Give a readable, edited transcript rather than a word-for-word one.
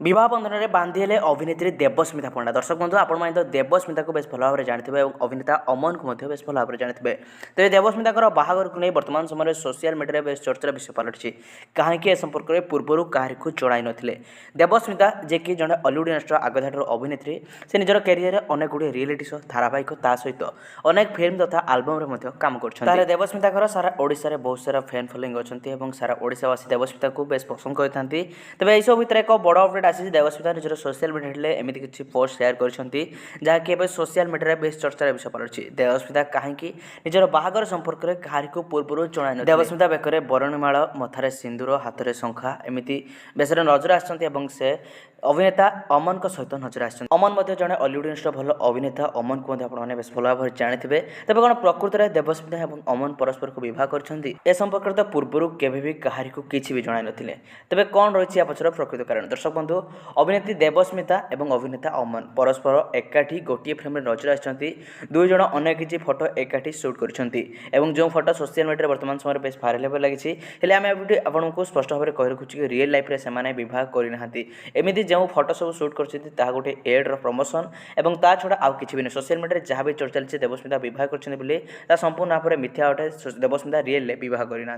विवाह बंधन में बांधि हेले अभिनेत्री देवस्मिता पंडा। दर्शक बंधु आपण तो देवस्मिता को बेस भल भाव में जानते हैं और अभिनेता अमन को बेस भल भाव में जानते हैं। तेज देवस्मिता बाहागर को नहीं वर्तमान समय सोशल मीडिया बेस चर्चार विषय पलटि कहीं ए संपर्क में पूर्वर क्या जड़ाई नथिले। देवस्मिता जे कि जड़े हॉलीवुड इंडस्ट्री आगधार अभिनेत्री से निजर कैरियर में अनेक गुड़े रियलिटी शो धारावाहिक ता सहित अनेक फिल्म तथा आलबम काम कर देवस्मिता सारा ओडिशा बहुत सारा फैन फॉलोइंग अच्छा सारा ओडिशावासी देवस्मिता को बेस पसंद करते। तेज यह भितर एक बड़ अपडेट आसी देवस्मिता निजर सोशल मीडिया एमती किसी पोस्ट शेयर करछंती जहाँकि एवं सोशल मीडिया बेस चर्चार विषय पलटि। देवस्मिता कहीं निजर बाहागर संपर्क में क्या पूर्व जन देवस्मिता बेकर बरणीमाल मथारे सिंदूर हाथ में शंखा एमती बेस नजर आछंती से अभिनेता अमन सहित नजर आछंती। अमन जड़े हॉलीवुड इंडस्ट्री भल अभिनेता अमन को बेस भल भाव में जानते तेज कौन प्रकृत में देवस्मिता और अमन परस्पर को बह करछंती ए संपर्क तो पूर्व केवे भी क्या किसी भी जन नथिले। तेज कौन रही है पछर प्रकृत कारण। दर्शक बंधु अभिनेत्री देवस्मिता और अभिनेता अमन परस्पर एकाठी गोटे फ्रेम में नजर आछंती। दुई जन अनेक किसी फोटो एकाठी सुट करछंती एवं जो फोटो सोशल मीडिया वर्तमान समय बेस भाइराल होगा लगी। हेले आम आपको स्पष्ट भाव में कही रखुची कि रियल लाइफ से बह करना एमती जो फोटो सब सुट कर गोटे एड्र प्रमोशन और ता छड़ा आउ कि भी नहीं। सोशल मीडिया जहाँ भी चर्चा चलती देवस्मिता बह कर संपूर्ण भाव में मिथ्या अटे। देवस्मिता रियल बह करना।